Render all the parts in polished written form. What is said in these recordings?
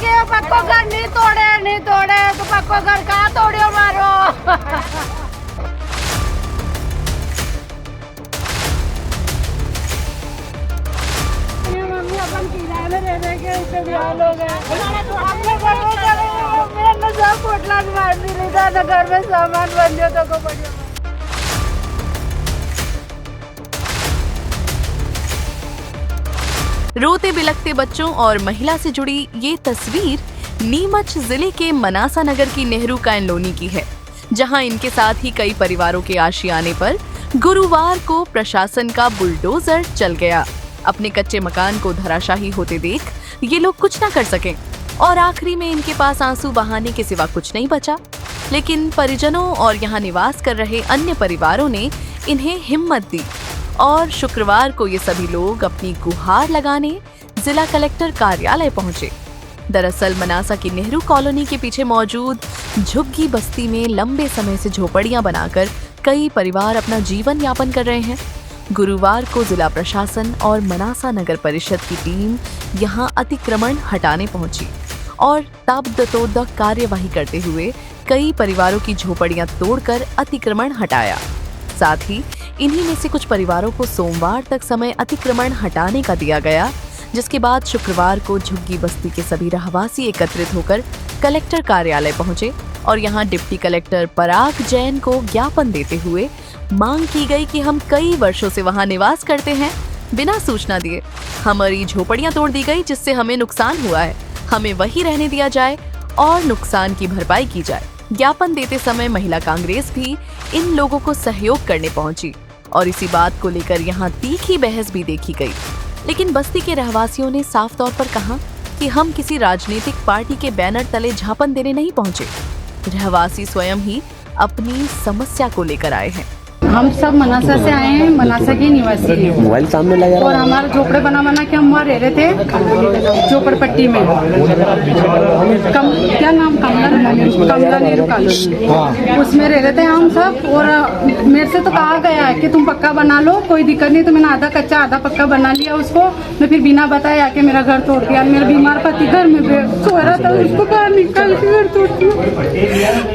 कि पक्को घर नहीं तोड़े तो पक्को घर कहाँ तोड़ियो मारो। मम्मी अपन किराए में रहने के उससे बिहार हो गए। मेरा न सब पोटला मार दी रही था, न घर में सामान बन दिया तो को बढ़िया। रोते बिलखते बच्चों और महिला से जुड़ी ये तस्वीर नीमच जिले के मनासा नगर की नेहरू कॉलोनी की है, जहां इनके साथ ही कई परिवारों के आशियाने पर गुरुवार को प्रशासन का बुलडोजर चल गया। अपने कच्चे मकान को धराशाही होते देख ये लोग कुछ न कर सके और आखिरी में इनके पास आंसू बहाने के सिवा कुछ नहीं बचा। लेकिन परिजनों और यहाँ निवास कर रहे अन्य परिवारों ने इन्हें हिम्मत दी और शुक्रवार को ये सभी लोग अपनी गुहार लगाने जिला कलेक्टर कार्यालय पहुंचे। दरअसल मनासा की नेहरू कॉलोनी के पीछे मौजूद झुग्गी बस्ती में लंबे समय से झोपड़ियां बनाकर कई परिवार अपना जीवन यापन कर रहे हैं। गुरुवार को जिला प्रशासन और मनासा नगर परिषद की टीम यहां अतिक्रमण हटाने पहुंची और ताबड़तोड़ कार्यवाही करते हुए कई परिवारों की झोपड़ियां तोड़कर अतिक्रमण हटाया। साथ ही इन्हीं में से कुछ परिवारों को सोमवार तक समय अतिक्रमण हटाने का दिया गया, जिसके बाद शुक्रवार को झुग्गी बस्ती के सभी रहवासी एकत्रित होकर कलेक्टर कार्यालय पहुंचे और यहां डिप्टी कलेक्टर पराग जैन को ज्ञापन देते हुए मांग की गई कि हम कई वर्षों से वहां निवास करते हैं, बिना सूचना दिए हमारी झोपड़ियां तोड़ दी गई, जिससे हमें नुकसान हुआ है। हमें वहीं रहने दिया जाए और नुकसान की भरपाई की जाए। ज्ञापन देते समय महिला कांग्रेस भी इन लोगों को सहयोग करने पहुंची और इसी बात को लेकर यहां तीखी बहस भी देखी गई। लेकिन बस्ती के रहवासियों ने साफ तौर पर कहा कि हम किसी राजनीतिक पार्टी के बैनर तले झापन देने नहीं पहुंचे। रहवासी स्वयं ही अपनी समस्या को लेकर आए हैं। हम सब मनासा से आए हैं, मनासा के निवासी हैं। मोबाइल सामने लगा और हमारे झोपड़े बना के हम वहाँ रह रहे थे झोपड़पट्टी में। क्या नाम कमला नेहरू कॉलोनी, उसमें रह रहे थे हम सब। और मेरे से तो कहा गया है कि तुम पक्का बना लो, कोई दिक्कत नहीं। तो मैंने आधा कच्चा आधा पक्का बना लिया उसको। मैं फिर बिना बताए आके मेरा घर तोड़ दिया। मेरा बीमार पति घर में सो रहा था, उसको बाहर निकाल के घर तोड़ दिया।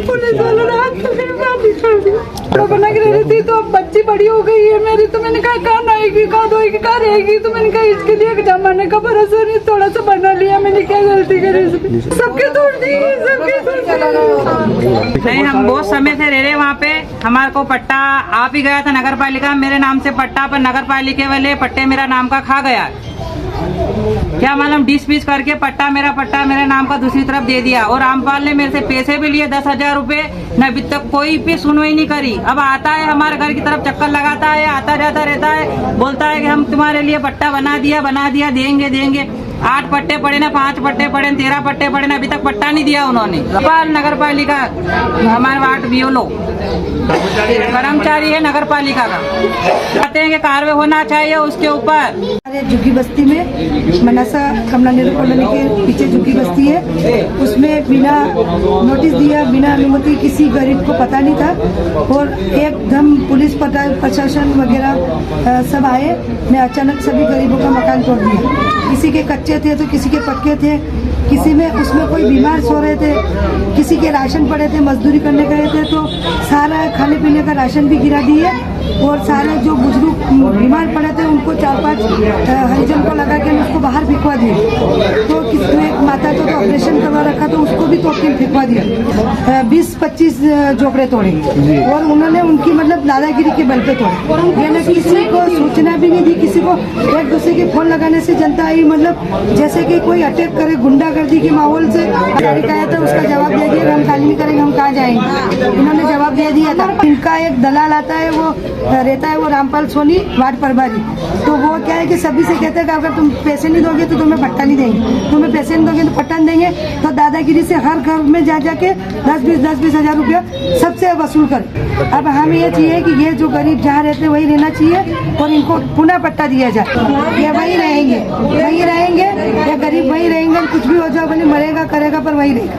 पुलिस वालों ने हाथ पकड़ बाहर निकाल दिया। बना के रह रही थी, तो अब बच्ची बड़ी हो गई है मेरी। तो मैंने कहा कहाँ आएगी, कहाँ धोएगी, कहाँ रहेगी। तो मैंने कहा इसके लिए जमाने का भरोसा नहीं, थोड़ा सा बना लिया। मैंने क्या गलती करी, सबके तोड़ दी, सबके तोड़ दी। नहीं, हम बहुत समय से रह रहे वहाँ पे। हमारे को पट्टा आप ही गया था नगर पालिका, मेरे नाम से पट्टा, पर नगर पालिका वाले पट्टे मेरा नाम का खा गया। क्या मालूम डिस्पीस करके पट्टा मेरे नाम का दूसरी तरफ दे दिया। और रामपाल ने मेरे से पैसे भी लिए 10,000 रुपए, न अभी तक कोई भी सुनवाई नहीं करी। अब आता है हमारे घर की तरफ चक्कर लगाता है, आता जाता रहता है, बोलता है कि हम तुम्हारे लिए पट्टा बना दिया, देंगे। 8 पट्टे पड़े ना, 5 पट्टे पड़े, 13 पट्टे पड़े ना, अभी तक पट्टा नहीं दिया उन्होंने। रामपाल नगर पालिका हमारे वार्ड बीओलो कर्मचारी है नगर पालिका का, कहते हैं कि कार्रवाई होना चाहिए उसके ऊपर। झुग्गी बस्ती में मनासा कमला नेहरू कॉलोनी के पीछे झुग्गी बस्ती है, उसमें बिना नोटिस दिया, बिना अनुमति किसी गरीब को पता नहीं था। और एकदम पुलिस प्रशासन वगैरह सब आए ने अचानक सभी गरीबों का मकान तोड़ दिया। किसी के कच्चे थे तो किसी के पक्के थे, किसी में उसमें कोई बीमार सो रहे थे, किसी के राशन पड़े थे, मजदूरी करने गए थे तो सारा खाने पीने का राशन भी गिरा दिए। और सारे जो बुजुर्ग बीमार पड़े थे उनको 4-5 हरिजन को लगा के उसको बाहर फेंकवा दिए। तो किसी एक माता को तो ऑपरेशन करवा रखा तो उसको भी तोड़ के फेंकवा दिया। 20-25 झोपड़े तोड़े और उन्होंने उनकी मतलब दादागिरी के बल पे तोड़े। यानी किसी को सूचना भी नहीं दी, किसी को एक दूसरे के फोन लगाने से जनता आई, मतलब जैसे कि कोई अटैक करे, गुंडागर्दी के माहौल से कहा था। उसका जवाब दे दिया, हम खाली नहीं करेंगे, हम कहाँ जाएंगे। इन्होंने जवाब दे दिया था। इनका एक दलाल आता है, वो रहता है, वो रामपाल सोनी वार्ड प्रभारी। तो वो क्या है कि सभी से कहते हैं कि अगर तुम पैसे नहीं दोगे तो तुम्हें पट्टा नहीं देंगे, तुम्हें पैसे नहीं दोगे तो पट्टा नहीं देंगे। तो दादागिरी से हर घर में जाके 10-20 हज़ार रुपया सबसे वसूल कर। अब हमें ये चाहिए कि ये जो गरीब जहाँ रहते हैं वही रहना चाहिए और इनको पुनः पट्टा दिया जाए। ये वही रहेंगे, या गरीब वही रहेंगे, कुछ भी हो जाए, भले मरेगा करेगा पर वही रहेगा।